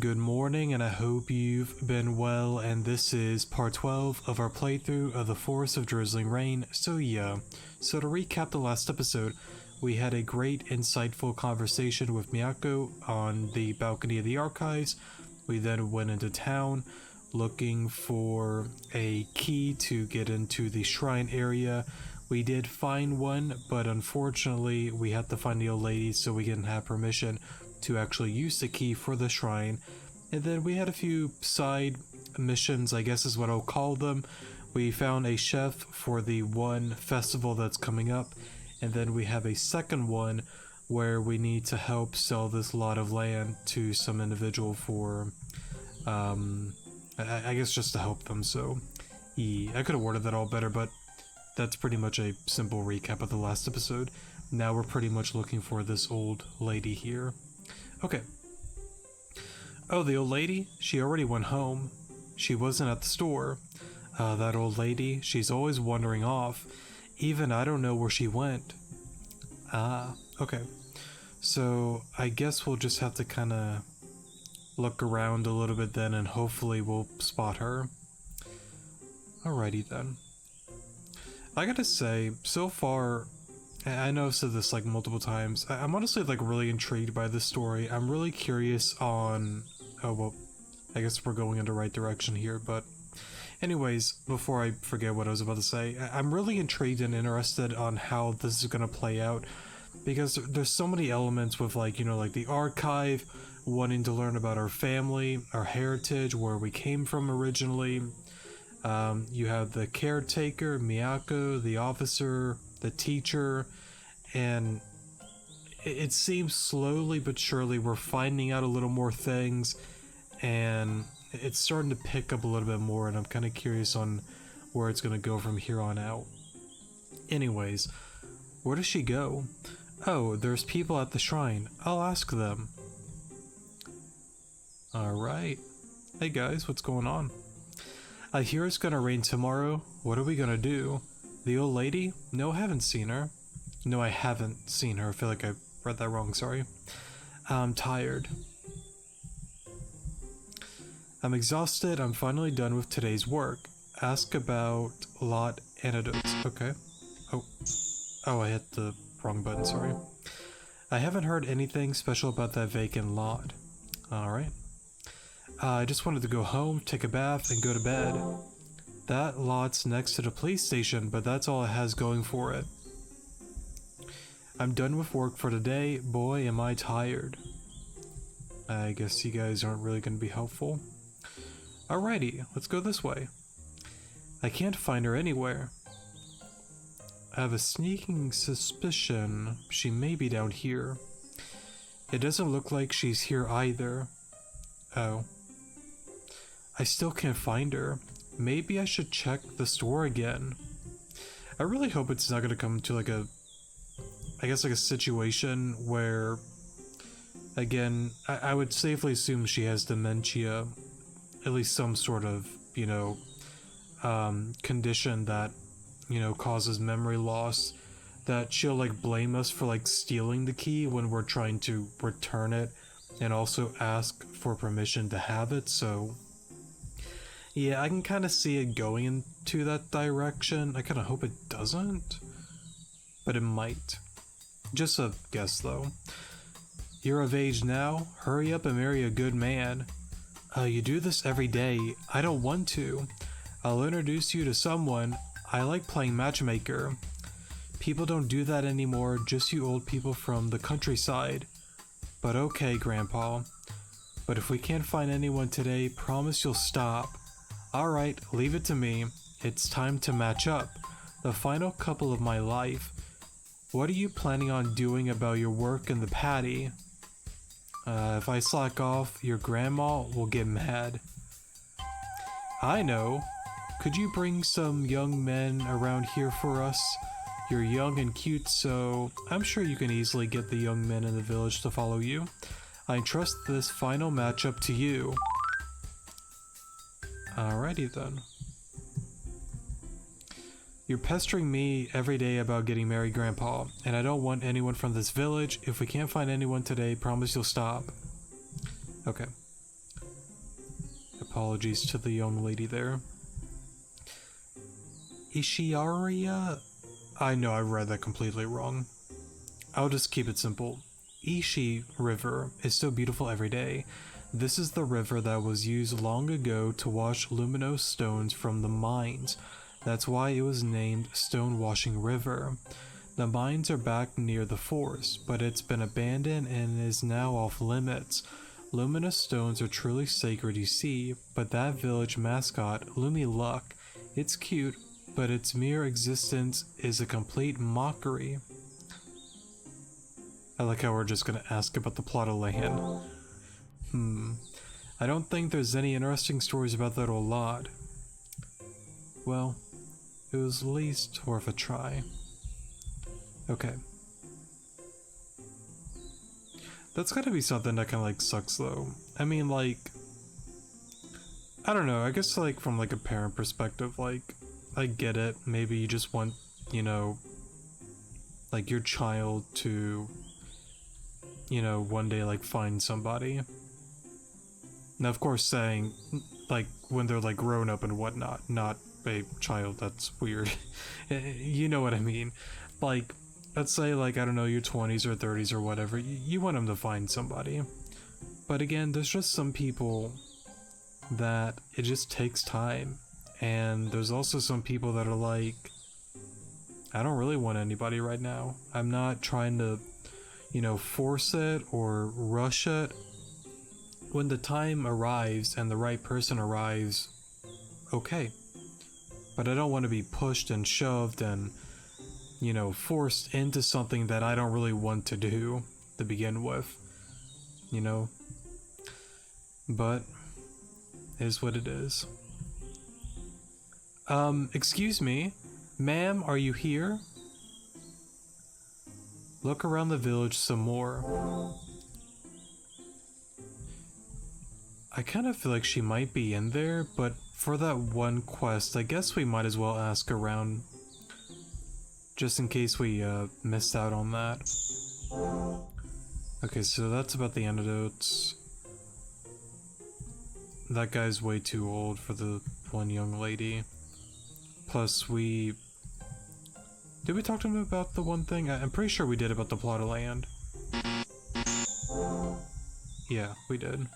good morning, and I hope you've been well, and this is part 12 of our playthrough of the Forest of Drizzling Rain. So to recap the last episode, we had a great, insightful conversation with Miyako on the balcony of the archives. We then went into town looking for a key to get into the shrine area. We did find one, but unfortunately we had to find the old lady, so we didn't have permission to actually use the key for the shrine. And then we had a few side missions, I guess is what I'll call them. We found a chef for the one festival that's coming up, and then we have a second one where we need to help sell this lot of land to some individual for I guess just to help them. So I could have worded that all better, but that's pretty much a simple recap of the last episode. Now we're pretty much looking for this old lady here. Okay. Oh, the old lady? She already went home. She wasn't at the store. That old lady, she's always wandering off. Even I don't know where she went. Okay. So I guess we'll just have to kind of look around a little bit then, and hopefully we'll spot her. Alrighty then. I gotta say, so far, I know I've said this like multiple times, I'm honestly like really intrigued by this story. I'm really curious on, oh well, I guess we're going in the right direction here, but anyways, before I forget what I was about to say, I'm really intrigued and interested on how this is gonna play out, because there's so many elements with like, you know, like the archive, wanting to learn about our family, our heritage, where we came from originally. You have the caretaker, Miyako, the officer, the teacher, and it seems slowly but surely we're finding out a little more things, and it's starting to pick up a little bit more, and I'm kind of curious on where it's going to go from here on out. Anyways, where does she go? Oh, there's people at the shrine. I'll ask them. Alright. Hey guys, what's going on? I hear it's gonna rain tomorrow. What are we gonna do? The old lady? No, I haven't seen her. No, I haven't seen her. I feel like I read that wrong, sorry. I'm tired. I'm exhausted. I'm finally done with today's work. Ask about lot antidotes. Okay. Oh, I hit the wrong button, sorry. I haven't heard anything special about that vacant lot. Alright. I just wanted to go home, take a bath, and go to bed. That lot's next to the police station, but that's all it has going for it. I'm done with work for the day. Boy, am I tired. I guess you guys aren't really going to be helpful. Alrighty, let's go this way. I can't find her anywhere. I have a sneaking suspicion she may be down here. It doesn't look like she's here either. Oh. I still can't find her. Maybe I should check the store again. I really hope it's not gonna come to like a, I guess like a situation where, again, I would safely assume she has dementia, at least some sort of, you know, condition that, you know, causes memory loss, that she'll like blame us for like stealing the key when we're trying to return it and also ask for permission to have it. So yeah, I can kind of see it going into that direction. I kind of hope it doesn't, but it might. Just a guess though. You're of age now. Hurry up and marry a good man. You do this every day. I don't want to. I'll introduce you to someone. I like playing matchmaker. People don't do that anymore, just you old people from the countryside. But okay, Grandpa. But if we can't find anyone today, promise you'll stop. Alright, leave it to me. It's time to match up. The final couple of my life. What are you planning on doing about your work in the paddy? If I slack off, your grandma will get mad. I know. Could you bring some young men around here for us? You're young and cute, so I'm sure you can easily get the young men in the village to follow you. I entrust this final matchup to you. Alrighty then. You're pestering me every day about getting married, Grandpa, and I don't want anyone from this village. If we can't find anyone today, promise you'll stop. Okay. Apologies to the young lady there. Ishiaria? I know I read that completely wrong. I'll just keep it simple. Ishi River is so beautiful every day. This is the river that was used long ago to wash luminous stones from the mines. That's why it was named Stone Washing River. The mines are back near the forest, but it's been abandoned and is now off limits. Luminous stones are truly sacred, you see, but that village mascot, Lumi Luck, it's cute, but its mere existence is a complete mockery. I like how we're just gonna ask about the plot of land. I don't think there's any interesting stories about that old lot. Well, it was at least worth a try. Okay. That's gotta be something that kinda like sucks though. I mean, like, I don't know, I guess like from like a parent perspective, like, I get it. Maybe you just want, you know, like your child to, you know, one day like find somebody. Now, of course, saying like when they're like grown up and whatnot, not a child, that's weird. You know what I mean? Like, let's say like, I don't know, your 20s or 30s or whatever, you want them to find somebody. But again, there's just some people that it just takes time. And there's also some people that are like, I don't really want anybody right now. I'm not trying to, you know, force it or rush it. When the time arrives and the right person arrives, okay. But I don't want to be pushed and shoved and, you know, forced into something that I don't really want to do to begin with, you know. But it is what it is. Excuse me, ma'am, are you here? Look around the village some more. I kind of feel like she might be in there, but for that one quest, I guess we might as well ask around. Just in case we missed out on that. Okay, so that's about the antidotes. That guy's way too old for the one young lady. Plus did we talk to him about the one thing? I'm pretty sure we did about the plot of land. Yeah, we did.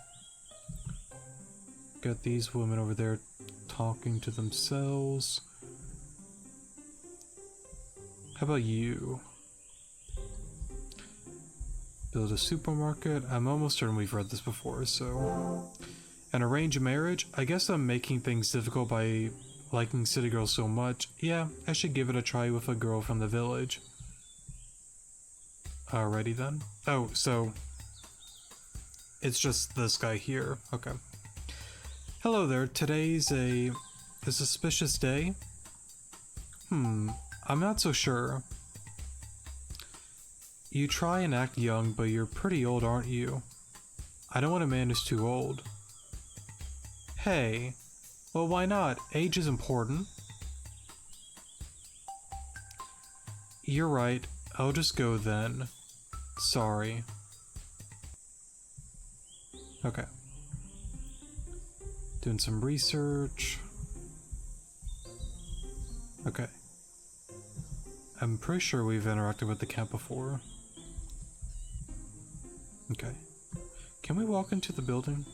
Got these women over there talking to themselves. How about you? Build a supermarket. I'm almost certain we've read this before, so... An arranged marriage? I guess I'm making things difficult by liking city girls so much. Yeah, I should give it a try with a girl from the village. Alrighty then. Oh, so... It's just this guy here. Okay. Hello there. Today's a suspicious day. I'm not so sure. You try and act young, but you're pretty old, aren't you? I don't want a man who's too old. Hey, well, why not? Age is important. You're right. I'll just go then. Sorry. Okay. Doing some research. Okay. I'm pretty sure we've interacted with the cat before. Okay. Can we walk into the building?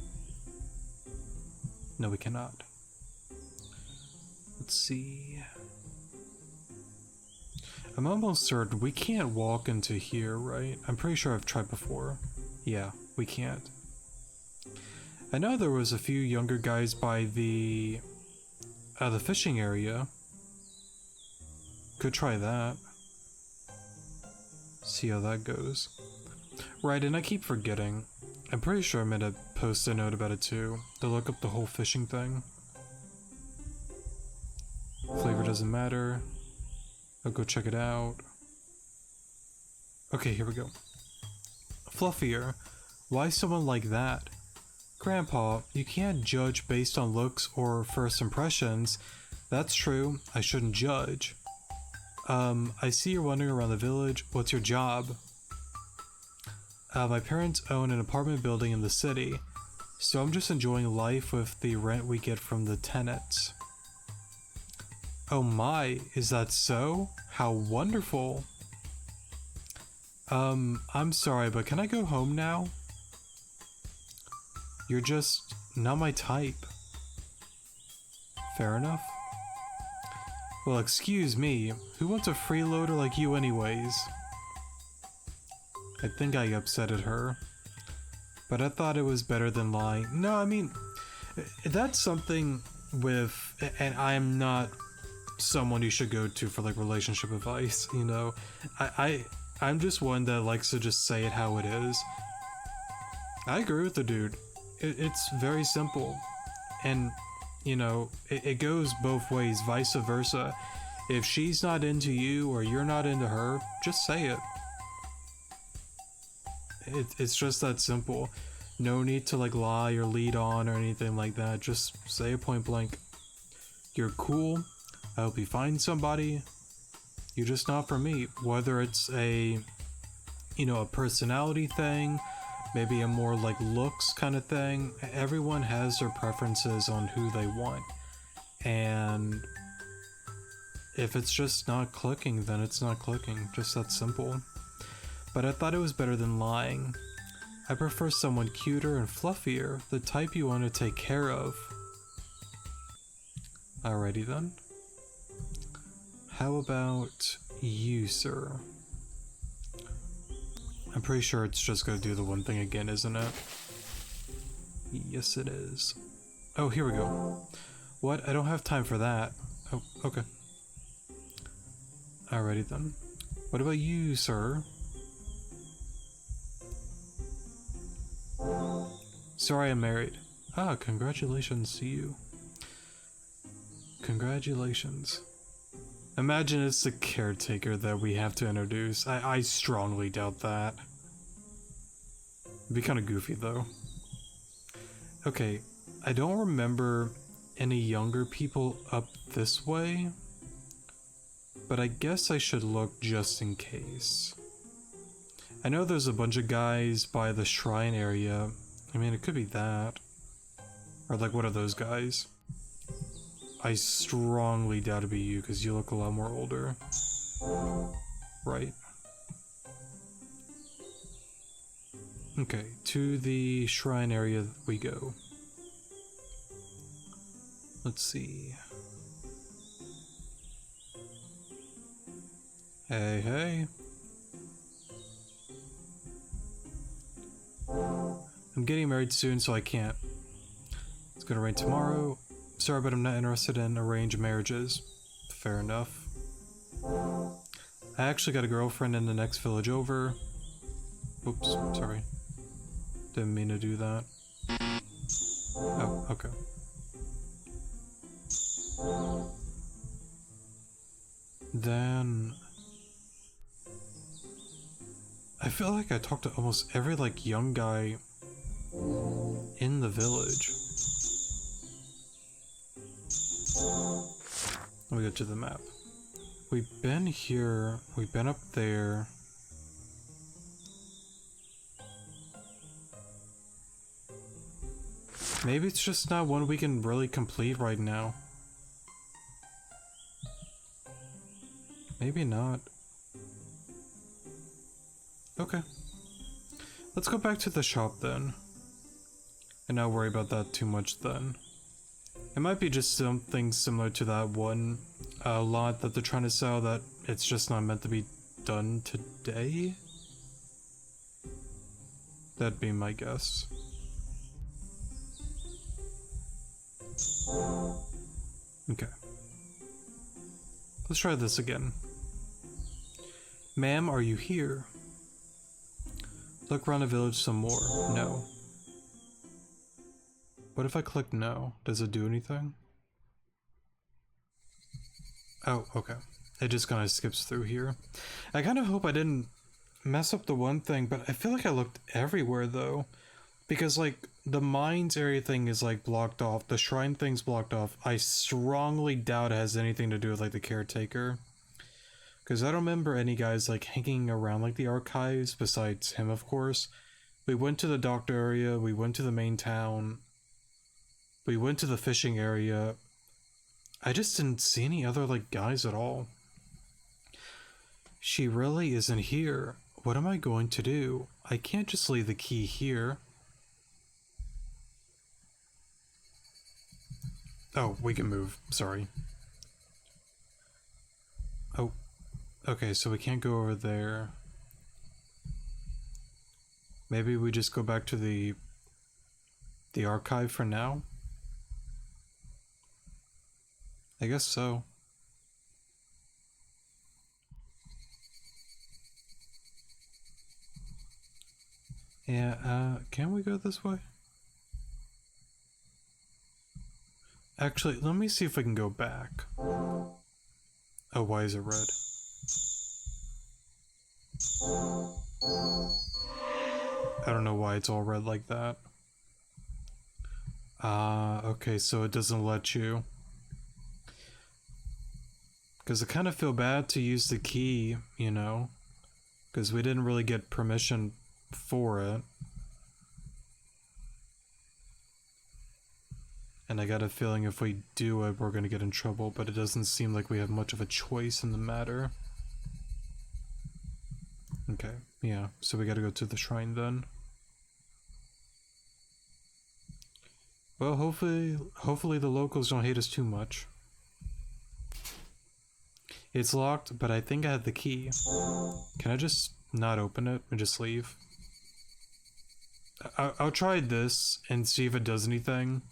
No, we cannot. Let's see. I'm almost certain we can't walk into here, right? I'm pretty sure I've tried before. Yeah, we can't. I know there was a few younger guys by the fishing area. Could try that. See how that goes. Right, and I keep forgetting. I'm pretty sure I'm gonna post a note about it too, to look up the whole fishing thing. Flavor doesn't matter. I'll go check it out. Okay, here we go. Fluffier. Why someone like that? Grandpa, you can't judge based on looks or first impressions. That's true, I shouldn't judge. I see you're wandering around the village. What's your job? My parents own an apartment building in the city. So I'm just enjoying life with the rent we get from the tenants. Oh my, is that so? How wonderful. I'm sorry, but can I go home now? You're just not my type. Fair enough. Well, excuse me, who wants a freeloader like you anyways? I think I upsetted her. But I thought it was better than lying. No, I mean, that's something with, and I'm not someone you should go to for like relationship advice, you know? I'm just one that likes to just say it how it is. I agree with the dude. It's very simple. And, you know, it goes both ways, vice versa. If she's not into you or you're not into her, just say it. It's just that simple. No need to like lie or lead on or anything like that. Just say it point blank. You're cool. I hope you find somebody. You're just not for me. Whether it's a, you know, a personality thing, maybe a more like looks kind of thing. Everyone has their preferences on who they want. And if it's just not clicking, then it's not clicking. Just that simple. But I thought it was better than lying. I prefer someone cuter and fluffier, the type you want to take care of. Alrighty then. How about you, sir? I'm pretty sure it's just gonna do the one thing again, isn't it? Yes, it is. Oh, here we go. What? I don't have time for that. Oh, okay. Alrighty then. What about you, sir? Sorry, I'm married. Ah, congratulations to you. Congratulations. Imagine it's the caretaker that we have to introduce. I strongly doubt that. It'd be kind of goofy though. Okay, I don't remember any younger people up this way, but I guess I should look just in case. I know there's a bunch of guys by the shrine area. I mean, it could be that. Or like, what are those guys? I strongly doubt it'd be you, because you look a lot more older. Right. Okay, to the shrine area we go. Let's see. Hey, hey. I'm getting married soon, so I can't. It's gonna rain tomorrow. Sorry, but I'm not interested in arranged marriages. Fair enough. I actually got a girlfriend in the next village over. Oops, sorry. Didn't mean to do that. Oh, okay. Then... I feel like I talked to almost every, like, young guy in the village. Let me go to the map. We've been here, we've been up there. Maybe it's just not one we can really complete right now. Maybe not. Okay. Let's go back to the shop then. And not worry about that too much then. It might be just something similar to that one lot that they're trying to sell that it's just not meant to be done today. That'd be my guess. Okay. Let's try this again. Ma'am, are you here? Look around the village some more. No. What if I click no? Does it do anything? Oh, okay. It just kind of skips through here. I kind of hope I didn't mess up the one thing, but I feel like I looked everywhere though. Because like, the mines area thing is like blocked off, the shrine thing's blocked off. I strongly doubt it has anything to do with like the caretaker. Because I don't remember any guys like hanging around like the archives, besides him of course. We went to the doctor area, we went to the main town, we went to the fishing area. I just didn't see any other, like, guys at all. She really isn't here. What am I going to do? I can't just leave the key here. Oh, we can move. Sorry. Oh, okay, so we can't go over there. Maybe we just go back to the archive for now? I guess so. Yeah, can we go this way? Actually, let me see if I can go back. Oh, why is it red? I don't know why it's all red like that. Okay, so it doesn't let you. Because I kind of feel bad to use the key, you know? Because we didn't really get permission for it. And I got a feeling if we do it, we're gonna get in trouble, but it doesn't seem like we have much of a choice in the matter. Okay, yeah, so we gotta go to the shrine then. Well, hopefully the locals don't hate us too much. It's locked, but I think I have the key. Can I just not open it and just leave? I'll try this and see if it does anything.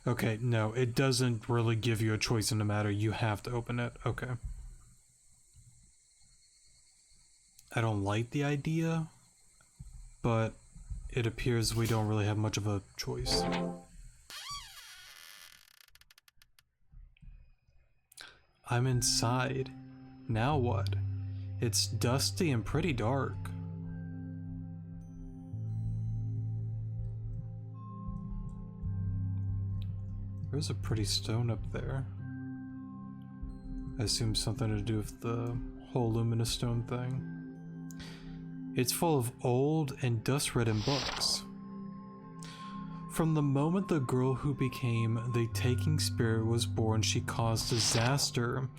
Okay, no, it doesn't really give you a choice in the matter. You have to open it. Okay. I don't like the idea, but it appears we don't really have much of a choice. I'm inside. Now what? It's dusty and pretty dark. There's a pretty stone up there. I assume something to do with the whole luminous stone thing. It's full of old and dust-ridden books. From the moment the girl who became the taking spirit was born, she caused disaster.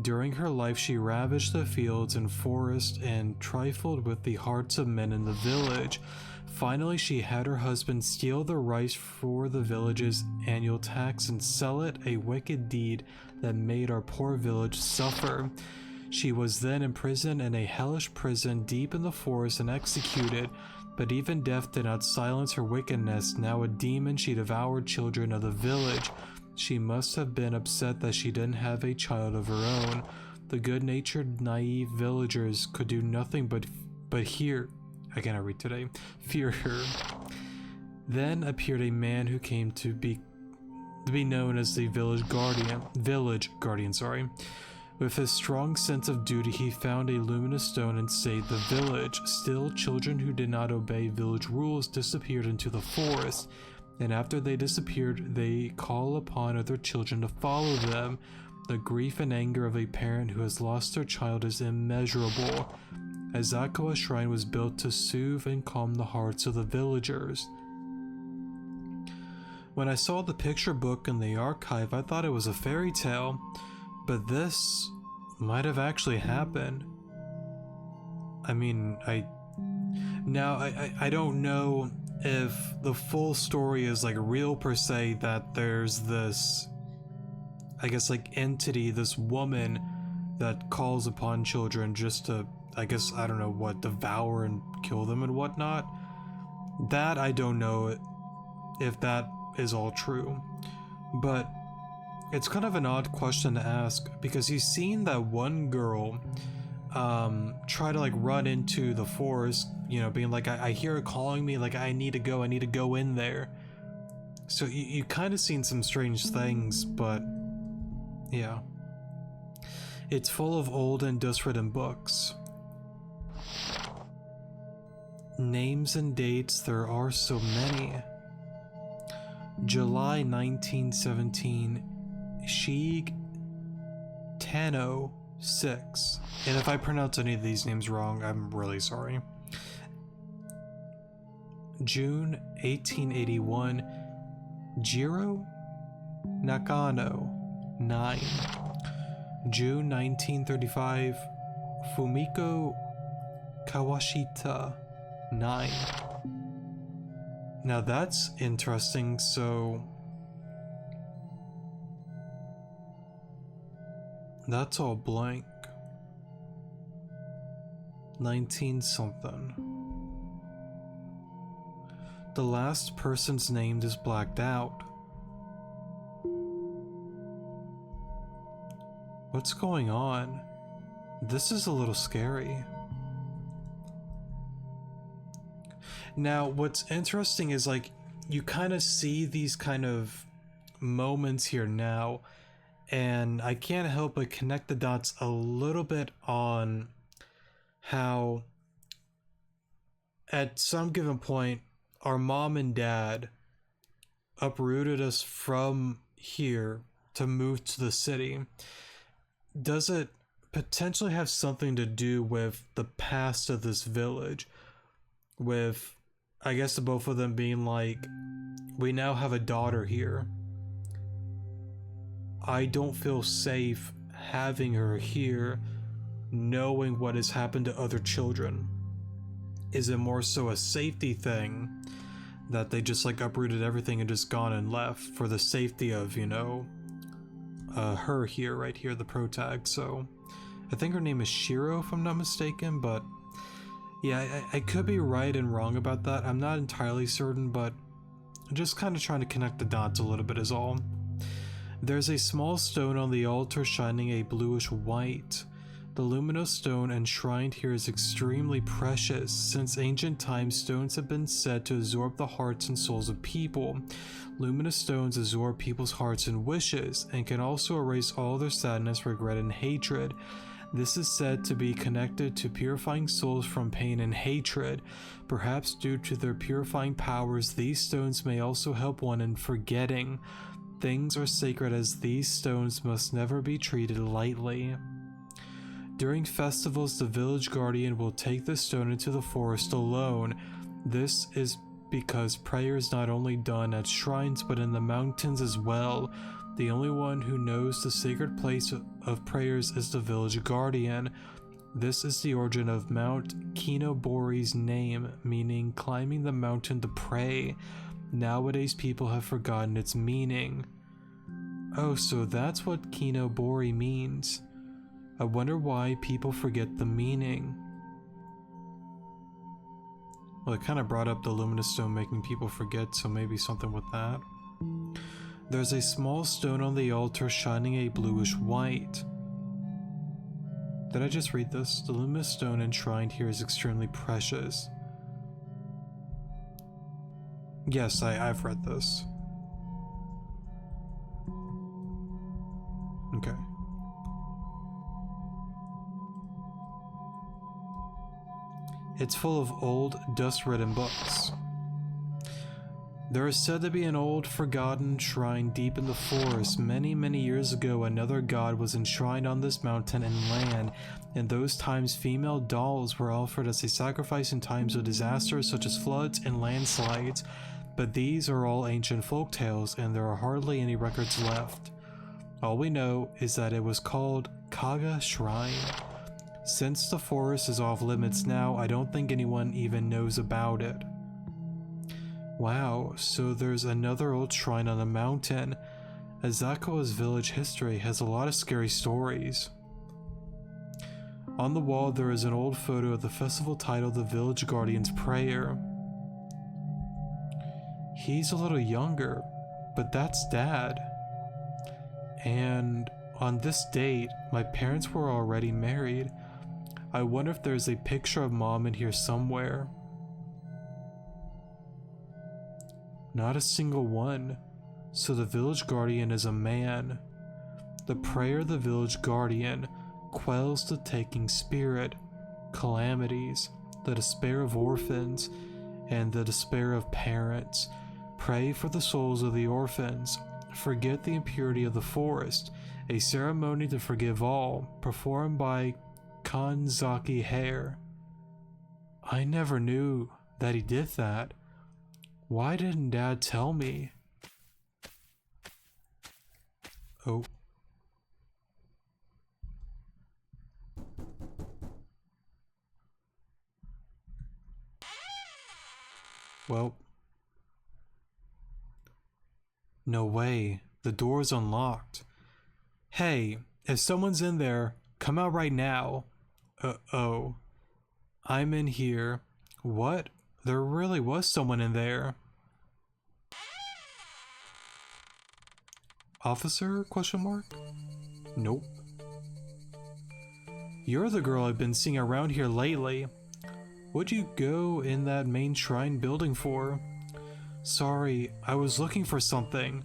During her life, she ravaged the fields and forests and trifled with the hearts of men in the village. Finally, she had her husband steal the rice for the village's annual tax and sell it, a wicked deed that made our poor village suffer. She was then imprisoned in a hellish prison deep in the forest and executed, but even death did not silence her wickedness. Now a demon, she devoured children of the village. She must have been upset that she didn't have a child of her own. The good-natured, naive villagers could do nothing but hear, I cannot read today, fear her. Then appeared a man who came to be known as the village guardian, sorry. With his strong sense of duty, he found a luminous stone and saved the village. Still, children who did not obey village rules disappeared into the forest, and after they disappeared, they call upon other children to follow them. The grief and anger of a parent who has lost their child is immeasurable. Azakawa Shrine was built to soothe and calm the hearts of the villagers. When I saw the picture book in the archive, I thought it was a fairy tale, but this might have actually happened. I mean, I don't know if the full story is like real per se, that there's this, I guess, like entity, this woman that calls upon children just to, I guess, I don't know what, devour and kill them and whatnot. That I don't know if that is all true, but it's kind of an odd question to ask, because he's seen that one girl try to like run into the forest, you know, being like, I hear it calling me, like I need to go in there. So you kind of seen some strange things, but yeah. It's full of old and dust-ridden books. Names and dates, there are so many. July 1917, Shiig Tano 6. And if I pronounce any of these names wrong, I'm really sorry. June 1881, Jiro Nakano, 9. June 1935, Fumiko Kawashita, 9. Now that's interesting, so that's all blank. 19 something. The last person's name is blacked out. What's going on? This is a little scary. Now, what's interesting is like you kind of see these kind of moments here now, and I can't help but connect the dots a little bit on how at some given point our mom and dad uprooted us from here to move to the city. Does it potentially have something to do with the past of this village? With, I guess, the both of them being like, we now have a daughter here. I don't feel safe having her here, knowing what has happened to other children. Is it more so a safety thing that they just like uprooted everything and just gone and left for the safety of, you know, her here, right here, the protag? So I think her name is Shiro, if I'm not mistaken, but yeah, I could be right and wrong about that. I'm not entirely certain, but I'm just kind of trying to connect the dots a little bit is all. There's a small stone on the altar shining a bluish white. The luminous stone enshrined here is extremely precious. Since ancient times, stones have been said to absorb the hearts and souls of people. Luminous stones absorb people's hearts and wishes, and can also erase all their sadness, regret, and hatred. This is said to be connected to purifying souls from pain and hatred. Perhaps due to their purifying powers, these stones may also help one in forgetting. Things are sacred as these stones must never be treated lightly. During festivals, the village guardian will take the stone into the forest alone. This is because prayer is not only done at shrines but in the mountains as well. The only one who knows the sacred place of prayers is the village guardian. This is the origin of Mount Kinobori's name, meaning climbing the mountain to pray. Nowadays people have forgotten its meaning. Oh, so that's what Kinobori means. I wonder why people forget the meaning. Well, it kind of brought up the luminous stone making people forget, so maybe something with that. There's a small stone on the altar shining a bluish white. Did I just read this? The luminous stone enshrined here is extremely precious. Yes, I've read this. Okay. It's full of old, dust-ridden books. There is said to be an old, forgotten shrine deep in the forest. Many, many years ago, another god was enshrined on this mountain and land. In those times, female dolls were offered as a sacrifice in times of disasters such as floods and landslides. But these are all ancient folktales, and there are hardly any records left. All we know is that it was called Kaga Shrine. Since the forest is off limits now, I don't think anyone even knows about it. Wow, so there's another old shrine on the mountain. Azakawa's village history has a lot of scary stories. On the wall there is an old photo of the festival titled The Village Guardian's Prayer. He's a little younger, but that's Dad. And on this date, my parents were already married. I wonder if there's a picture of Mom in here somewhere. Not a single one. So the village guardian is a man. The prayer of the village guardian quells the taking spirit, calamities, the despair of orphans, and the despair of parents. Pray for the souls of the orphans. Forget the impurity of the forest, a ceremony to forgive all, performed by Kanzaki Hair. I never knew that he did that. Why didn't Dad tell me? Oh. Well. No way. The door's unlocked. Hey, if someone's in there, come out right now. Oh. I'm in here. What? There really was someone in there. Officer? Question mark? Nope. You're the girl I've been seeing around here lately. What'd you go in that main shrine building for? Sorry, I was looking for something.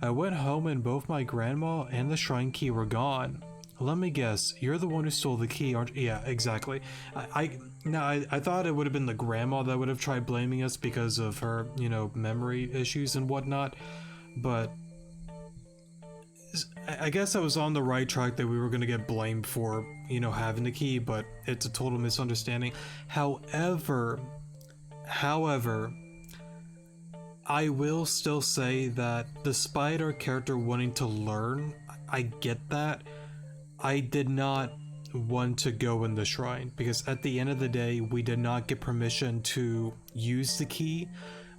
I went home and both my grandma and the shrine key were gone. Let me guess, you're the one who stole the key, aren't you? Yeah, exactly. I thought it would have been the grandma that would have tried blaming us because of her, memory issues and whatnot, but I guess I was on the right track that we were going to get blamed for, having the key, but it's a total misunderstanding. However, I will still say that despite our character wanting to learn, I get that. I did not want to go in the shrine because at the end of the day, we did not get permission to use the key.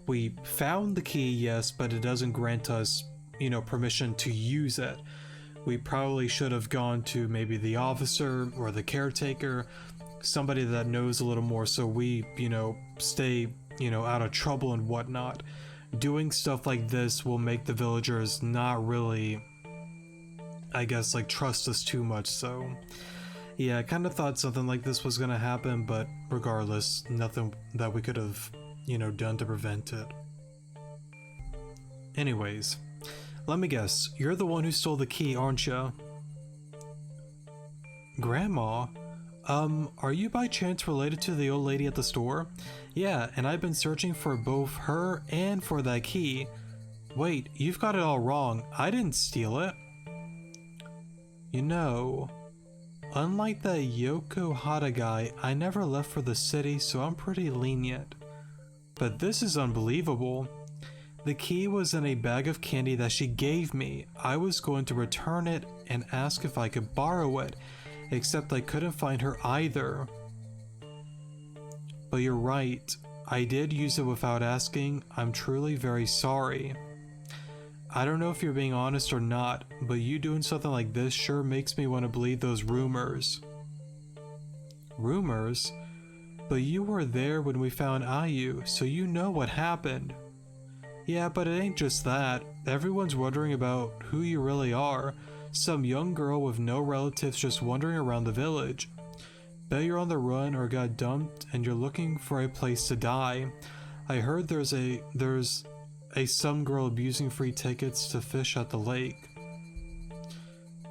We found the key, yes, but it doesn't grant us, permission to use it. We probably should have gone to maybe the officer or the caretaker, somebody that knows a little more so we, stay, out of trouble and whatnot. Doing stuff like this will make the villagers not really, I guess, trust us too much, so yeah, I kind of thought something like this was gonna happen, but regardless, nothing that we could have, done to prevent it. Anyways, let me guess, you're the one who stole the key, aren't you? Grandma? Are you by chance related to the old lady at the store? Yeah, and I've been searching for both her and for that key. Wait, you've got it all wrong. I didn't steal it. Unlike that Yokohata guy, I never left for the city, so I'm pretty lenient. But this is unbelievable. The key was in a bag of candy that she gave me. I was going to return it and ask if I could borrow it, except I couldn't find her either. But you're right, I did use it without asking. I'm truly very sorry. I don't know if you're being honest or not, but you doing something like this sure makes me want to believe those rumors. Rumors? But you were there when we found Ayu, so you know what happened. Yeah, but it ain't just that. Everyone's wondering about who you really are. Some young girl with no relatives just wandering around the village. Bet you're on the run or got dumped and you're looking for a place to die. I heard there's some girl abusing free tickets to fish at the lake.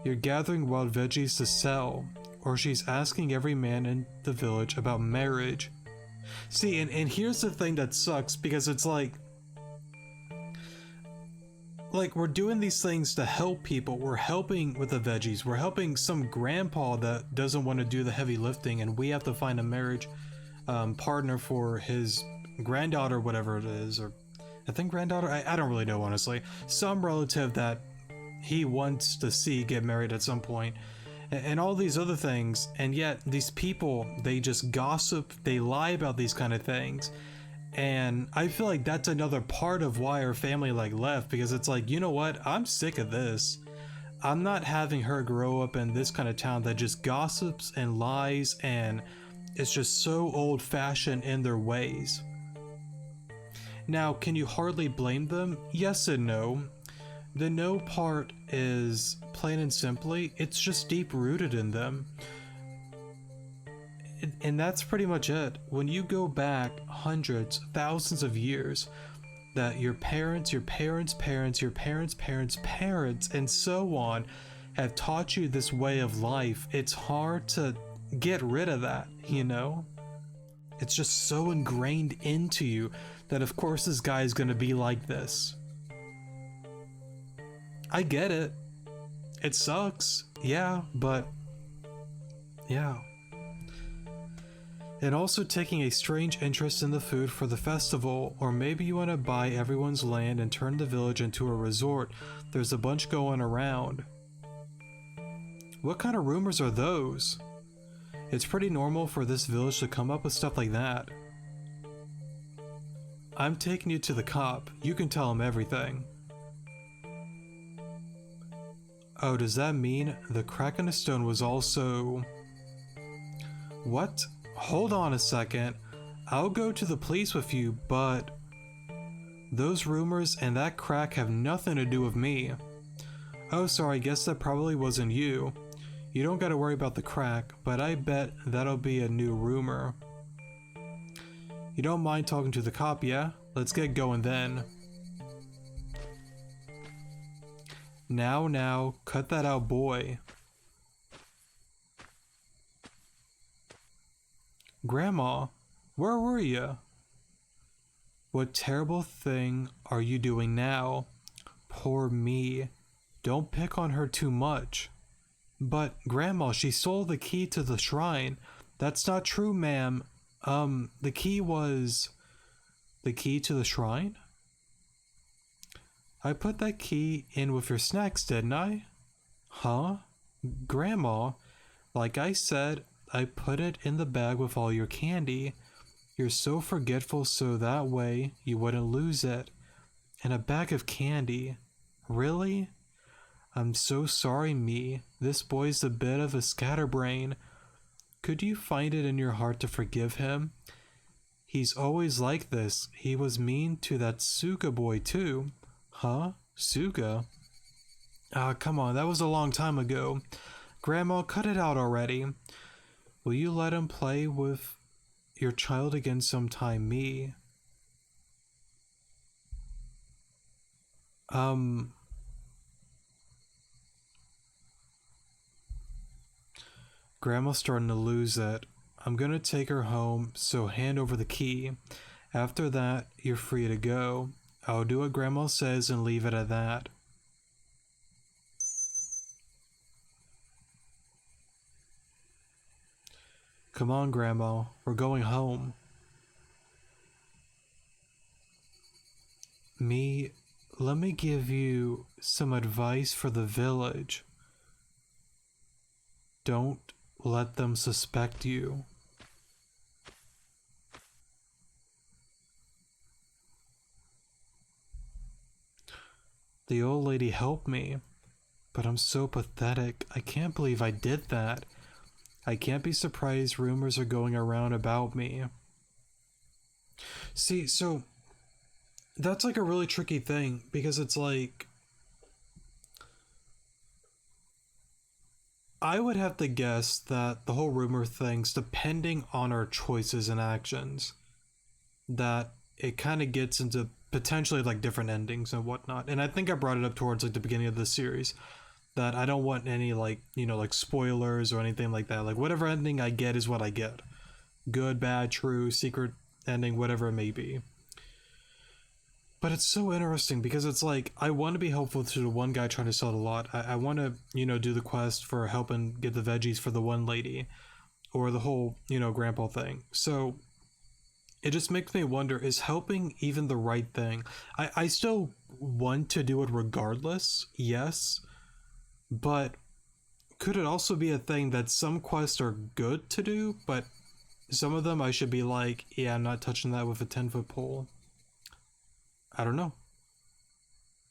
You're gathering wild veggies to sell, or she's asking every man in the village about marriage. See, and here's the thing that sucks, because it's like we're doing these things to help people. We're helping with the veggies. We're helping some grandpa that doesn't want to do the heavy lifting, and we have to find a marriage partner for his granddaughter, whatever it is, or I think granddaughter? I don't really know, honestly. Some relative that he wants to see get married at some point, and all these other things, and yet these people, they just gossip, they lie about these kind of things. And I feel like that's another part of why our family left, because it's like, you know what, I'm sick of this. I'm not having her grow up in this kind of town that just gossips and lies, and it's just so old-fashioned in their ways. Now, can you hardly blame them? Yes and no. The no part is plain and simply, it's just deep-rooted in them. And that's pretty much it. When you go back hundreds, thousands of years, that your parents, your parents' parents, your parents' parents' parents, and so on have taught you this way of life, it's hard to get rid of that, It's just so ingrained into you that of course this guy is going to be like this. I get it. It sucks. Yeah, but yeah. And also taking a strange interest in the food for the festival, or maybe you want to buy everyone's land and turn the village into a resort. There's a bunch going around. What kind of rumors are those? It's pretty normal for this village to come up with stuff like that. I'm taking you to the cop. You can tell him everything. Oh, does that mean the crack in the stone was also... What? Hold on a second. I'll go to the police with you, but... Those rumors and that crack have nothing to do with me. Oh, sorry, I guess that probably wasn't you. You don't gotta worry about the crack, but I bet that'll be a new rumor. You don't mind talking to the cop, yeah? Let's get going then. Now, cut that out, boy. Grandma, where were you? What terrible thing are you doing now? Poor me. Don't pick on her too much. But, Grandma, she stole the key to the shrine. That's not true, ma'am. The key was... The key to the shrine? I put that key in with your snacks, didn't I? Huh? Grandma, like I said, I put it in the bag with all your candy. You're so forgetful so that way you wouldn't lose it. And a bag of candy. Really? I'm so sorry, me. This boy's a bit of a scatterbrain. Could you find it in your heart to forgive him? He's always like this. He was mean to that Suga boy too. Huh? Suga? Ah, come on, that was a long time ago. Grandma, cut it out already. Will you let him play with your child again sometime, me? Grandma's starting to lose it. I'm gonna take her home, so hand over the key. After that, you're free to go. I'll do what Grandma says and leave it at that. Come on, Grandma. We're going home. Me, let me give you some advice for the village. Don't let them suspect you. The old lady helped me, but I'm so pathetic. I can't believe I did that. I can't be surprised rumors are going around about me. See, so that's like a really tricky thing because it's like I would have to guess that the whole rumor thing's depending on our choices and actions, that it kind of gets into potentially like different endings and whatnot. And I think I brought it up towards like the beginning of the series that I don't want any like, you know, like spoilers or anything like that. Like whatever ending I get is what I get. Good, bad, true, secret ending, whatever it may be. But it's so interesting because it's like I want to be helpful to the one guy trying to sell the lot. I want to, you know, do the quest for helping get the veggies for the one lady or the whole, you know, grandpa thing. So it just makes me wonder, is helping even the right thing? I still want to do it regardless, yes, but could it also be a thing that some quests are good to do, but some of them I should be like, yeah, I'm not touching that with a 10-foot pole? I don't know.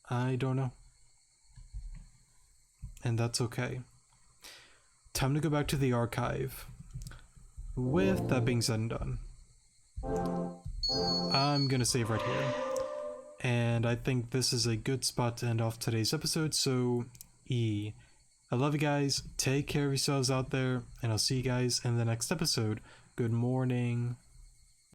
I don't know. And that's okay. Time to go back to the archive. With that being said and done, I'm gonna save right here. And I think this is a good spot to end off today's episode, so I love you guys, take care of yourselves out there, and I'll see you guys in the next episode. Good morning.